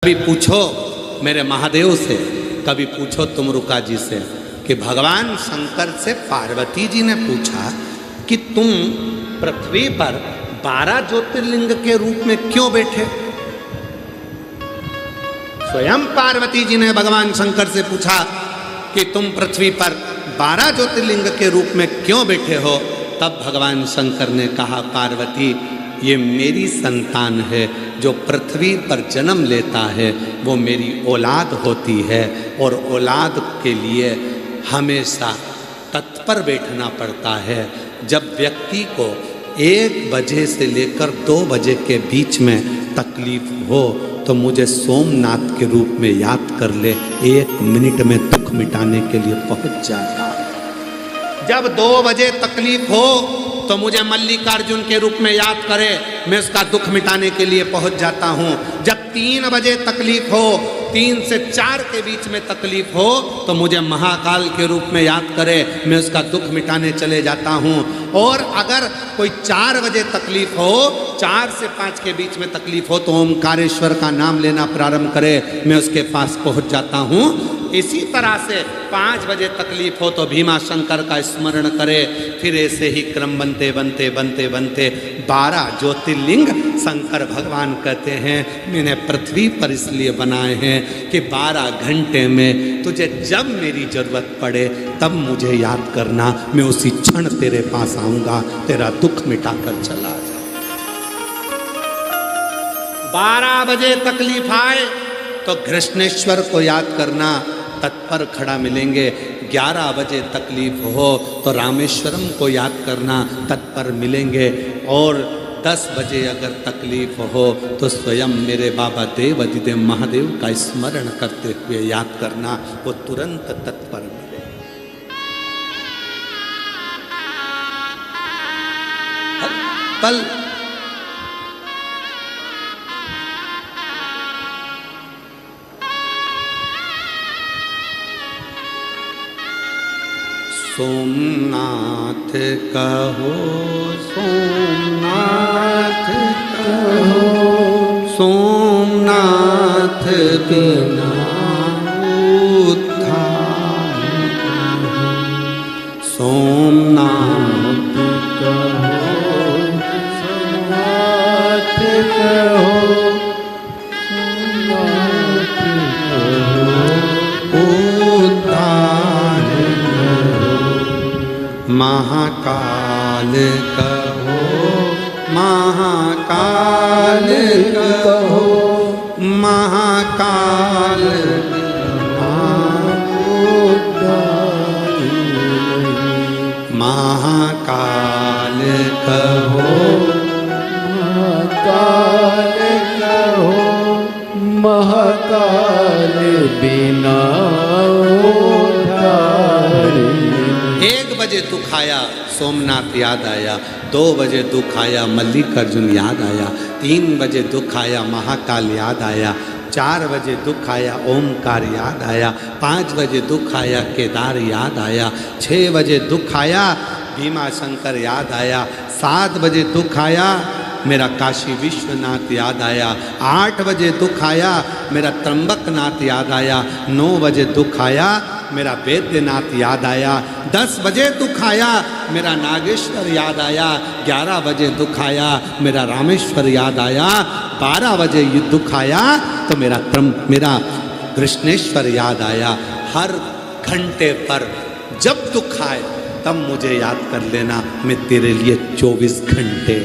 कभी पूछो मेरे महादेव से, कभी पूछो तुमरुका जी से कि भगवान शंकर से पार्वती जी ने पूछा कि तुम पृथ्वी पर 12 ज्योतिर्लिंग के रूप में क्यों बैठे। स्वयं पार्वती जी ने भगवान शंकर से पूछा कि तुम पृथ्वी पर 12 ज्योतिर्लिंग के रूप में क्यों बैठे हो। तब भगवान शंकर ने कहा, पार्वती ये मेरी संतान है, जो पृथ्वी पर जन्म लेता है वो मेरी औलाद होती है, और औलाद के लिए हमेशा तत्पर बैठना पड़ता है। जब व्यक्ति को 1 बजे से लेकर 2 बजे के बीच में तकलीफ हो तो मुझे सोमनाथ के रूप में याद कर ले, 1 मिनट में दुख मिटाने के लिए पहुंच जाता। जब 2 बजे तकलीफ हो तो मुझे मल्लिकार्जुन के रूप में याद करे, मैं उसका दुख मिटाने के लिए पहुंच जाता हूं। जब 3 बजे तकलीफ हो, 3 से 4 के बीच में तकलीफ हो तो मुझे महाकाल के रूप में याद करे, मैं उसका दुख मिटाने चले जाता हूं। और अगर कोई 4 बजे तकलीफ हो, 4 से 5 के बीच में तकलीफ हो तो ओमकारेश्वर का नाम लेना प्रारंभ करे, मैं उसके पास पहुंच जाता हूं। इसी तरह से 5 बजे तकलीफ हो तो भीमा शंकर का स्मरण करे। फिर ऐसे ही क्रम बनते बनते बनते बनते 12 ज्योतिर्लिंग शंकर भगवान कहते हैं मैंने पृथ्वी पर इसलिए बनाए हैं कि 12 घंटे में तुझे जब मेरी जरूरत पड़े तब मुझे याद करना, मैं उसी क्षण तेरे पास आऊँगा, तेरा दुख मिटाकर चला जाऊँ। 12 बजे तकलीफ आए तो कृष्णेश्वर को याद करना, तत्पर खड़ा मिलेंगे। 11 बजे तकलीफ हो तो रामेश्वरम को याद करना, तत्पर मिलेंगे। और 10 बजे अगर तकलीफ हो तो स्वयं मेरे बाबा देव अधिदेव महादेव का स्मरण करते हुए याद करना, वो तुरंत तत्पर मिले। हर पल सोमनाथ कहो, सोमनाथ कहो, सोमनाथ बिना उद्धार कहो, सोमनाथ कहो, सोमनाथ कहो, सोमनाथ कहो, उद्धार महाकाल कहो, महाकाल कहो, महाकाल महाकाल कहो, महाकाल कहो, महाकाल बिना उद्धार। 1 बजे दुख आया सोमनाथ याद आया, 2 बजे दुख आया मल्लिकार्जुन याद आया, 3 बजे दुख आया महाकाल याद आया, 4 बजे दुख आया ओमकार याद आया, 5 बजे दुख आया केदार याद आया, 6 बजे दुख आया भीमा शंकर याद आया, 7 बजे दुख आया मेरा काशी विश्वनाथ याद आया, 8 बजे दुख आया मेरा त्र्यंबकनाथ याद आया, 9 बजे दुख आया मेरा वैद्यनाथ याद आया, 10 बजे दुख आया मेरा नागेश्वर याद आया, 11 बजे दुख आया मेरा रामेश्वर याद आया, 12 बजे ये दुख आया तो मेरा कृष्णेश्वर याद आया। हर घंटे पर जब दुख आए तब मुझे याद कर लेना, मैं तेरे लिए 24 घंटे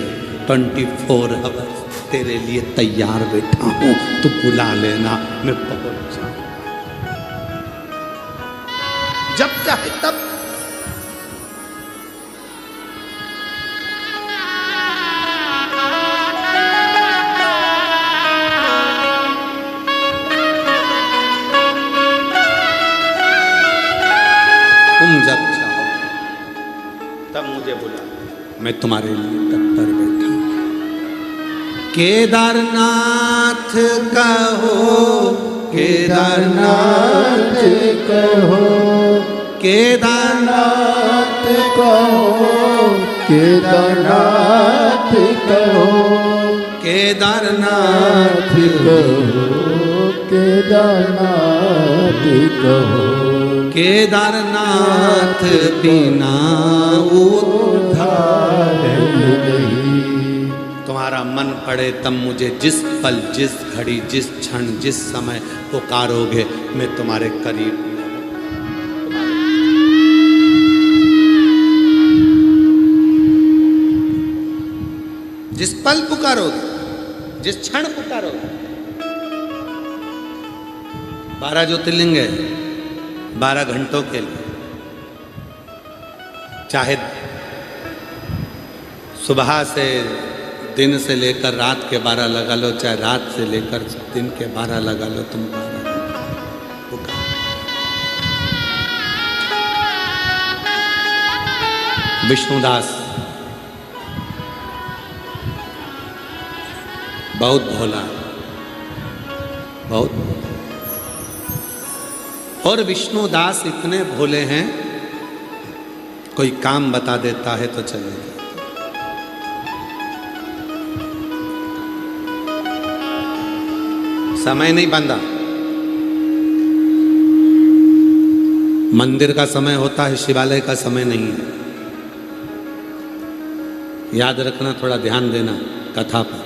24 आवर्स तेरे लिए तैयार बैठा हूँ, तू बुला लेना, मैं पहुँच जाऊँ जब चाहे तब। तुम जब चाहो तब मुझे बुला, मैं तुम्हारे लिए तत्पर बैठा हूं। केदारनाथ कहो, केदारनाथ कहो, केदारनाथ कहो, केदारनाथ कहो, केदारनाथ कहो, केदारनाथ कहो, केदारनाथ बिना उद्धार नहीं। तुम्हारा मन पड़े तब मुझे जिस पल, जिस घड़ी, जिस क्षण, जिस समय पुकारोगे मैं तुम्हारे करीब हूं। जिस पल पुकारोगे, जिस क्षण पुकारोगे। 12 ज्योतिर्लिंग है 12 घंटों के लिए, चाहे सुबह से दिन से लेकर रात के 12 लगा लो, चाहे रात से लेकर दिन के 12 लगा लो, तुम 12 पुकार। विष्णुदास बहुत भोला, बहुत भोला। और विष्णुदास इतने भोले हैं, कोई काम बता देता है तो चलेगा। समय नहीं बंधा, मंदिर का समय होता है, शिवालय का समय नहीं है। याद रखना, थोड़ा ध्यान देना कथा पर,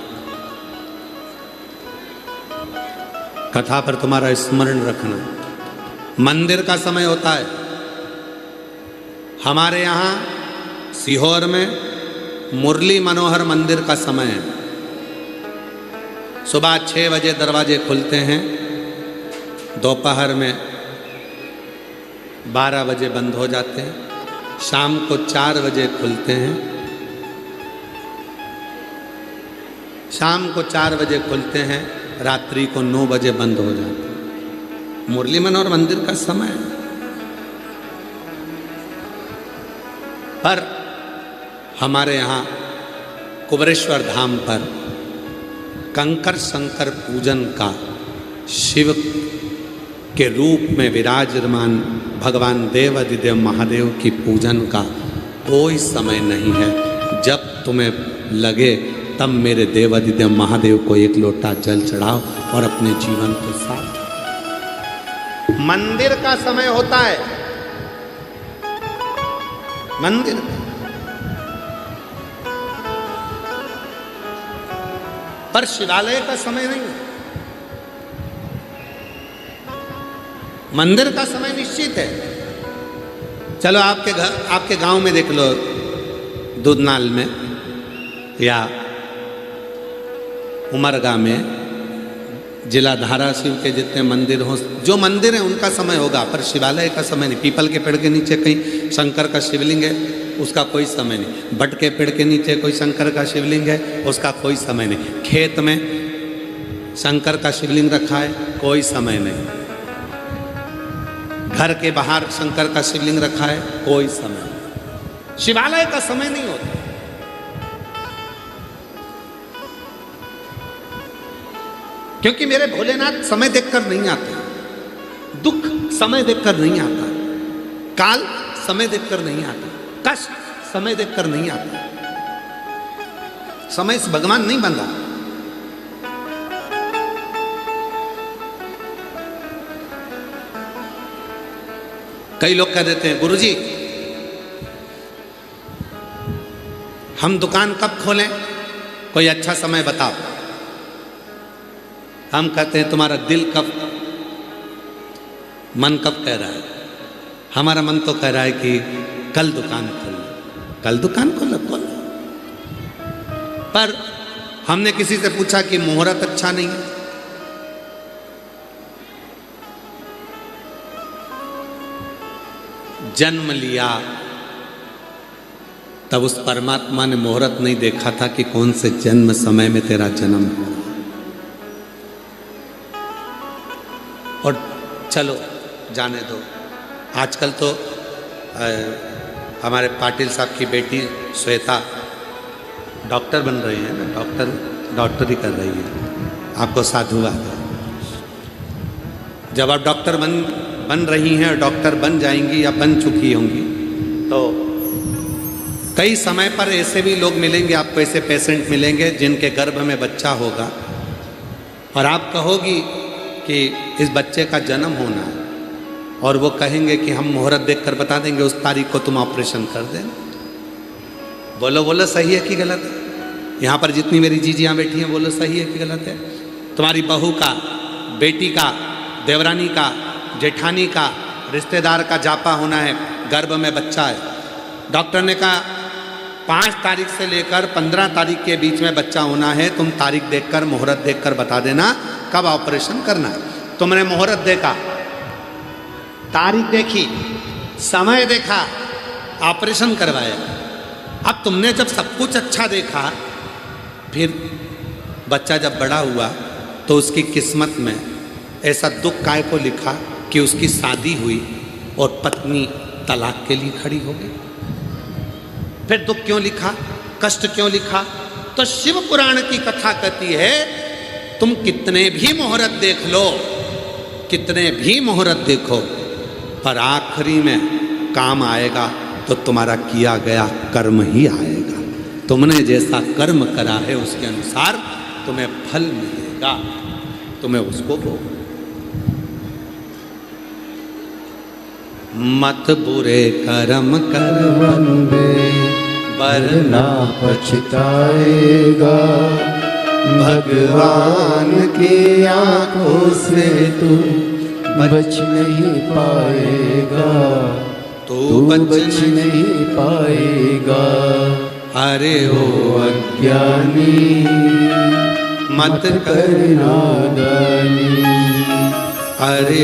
कथा पर तुम्हारा स्मरण रखना। मंदिर का समय होता है। हमारे यहाँ सीहोर में मुरली मनोहर मंदिर का समय है। सुबह 6 बजे दरवाजे खुलते हैं, दोपहर में 12 बजे बंद हो जाते हैं, शाम को 4 बजे खुलते हैं, शाम को 4 बजे खुलते हैं, रात्रि को 9 बजे बंद हो जाते हैं। मुरली मनोहर मंदिर का समय है। पर हमारे यहाँ कुबरेश्वर धाम पर कंकर शंकर पूजन का, शिव के रूप में विराजमान भगवान देवाधिदेव महादेव की पूजन का कोई समय नहीं है। जब तुम्हें लगे तब मेरे देवाधिदेव महादेव को एक लोटा जल चढ़ाओ और अपने जीवन को साफ। मंदिर का समय होता है, मंदिर का। पर शिवालय का समय नहीं है। मंदिर का समय निश्चित है। चलो आपके घर, आपके गांव में देख लो, दूधनाल में या उमरगा में, जिला धाराशिव के जितने मंदिर हों, जो मंदिर हैं उनका समय होगा, पर शिवालय का समय नहीं। पीपल के पेड़ के नीचे कहीं शंकर का शिवलिंग है, उसका कोई समय नहीं। बट के पेड़ के नीचे कोई शंकर का शिवलिंग है, उसका कोई समय नहीं। खेत में शंकर का शिवलिंग रखा है, कोई समय नहीं। घर के बाहर शंकर का शिवलिंग रखा है, कोई समय नहीं। शिवालय का समय नहीं होता। क्योंकि मेरे भोलेनाथ समय देखकर नहीं आते, दुख समय देखकर नहीं आता, काल समय देखकर नहीं आता, कष्ट समय देखकर नहीं आता। समय से भगवान नहीं बंधा। कई लोग कह देते हैं, गुरुजी हम दुकान कब खोलें, कोई अच्छा समय बताओ। हम कहते हैं तुम्हारा दिल कब, मन कब कह रहा है। हमारा मन तो कह रहा है कि कल दुकान खोलो, कल दुकान खोलो, खोलो। पर हमने किसी से पूछा कि मुहूर्त अच्छा नहीं है। जन्म लिया तब उस परमात्मा ने मुहूर्त नहीं देखा था कि कौन से जन्म समय में तेरा जन्म हो। और चलो जाने दो, आजकल तो हमारे पाटिल साहब की बेटी श्वेता डॉक्टर बन रही है ना, डॉक्टरी कर रही है। आपको साधुवाद। जब आप डॉक्टर बन रही हैं और डॉक्टर बन जाएंगी या बन चुकी होंगी, तो कई समय पर ऐसे भी लोग मिलेंगे आपको, ऐसे पेशेंट मिलेंगे जिनके गर्भ में बच्चा होगा और आप कहोगी कि इस बच्चे का जन्म होना है और वो कहेंगे कि हम मुहूर्त देखकर बता देंगे उस तारीख को तुम ऑपरेशन कर देना। बोलो बोलो सही है कि गलत है? यहाँ पर जितनी मेरी जीजियाँ बैठी हैं बोलो सही है कि गलत है? तुम्हारी बहू का, बेटी का, देवरानी का, जेठानी का, रिश्तेदार का जापा होना है, गर्भ में बच्चा है, डॉक्टर ने कहा 5 तारीख से लेकर 15 तारीख के बीच में बच्चा होना है, तुम तारीख देखकर मुहूर्त देखकर बता देना कब ऑपरेशन करना है। तुमने मुहूर्त देखा, तारीख देखी, समय देखा, ऑपरेशन करवाया। अब तुमने जब सब कुछ अच्छा देखा, फिर बच्चा जब बड़ा हुआ तो उसकी किस्मत में ऐसा दुख काय को लिखा कि उसकी शादी हुई और पत्नी तलाक के लिए खड़ी हो गई। फिर दुख क्यों लिखा, कष्ट क्यों लिखा? तो शिव पुराण की कथा कहती है तुम कितने भी मुहूर्त देख लो, कितने भी मुहूर्त देखो, पर आखिरी में काम आएगा तो तुम्हारा किया गया कर्म ही आएगा। तुमने जैसा कर्म करा है उसके अनुसार तुम्हें फल मिलेगा, तुम्हें उसको भोग। मत बुरे कर्म कर वंदे वरना पछताएगा, भगवान की आंखों से तू बच नहीं पाएगा, तू बच नहीं पाएगा। अरे ओ अज्ञानी मत कर नादानी, अरे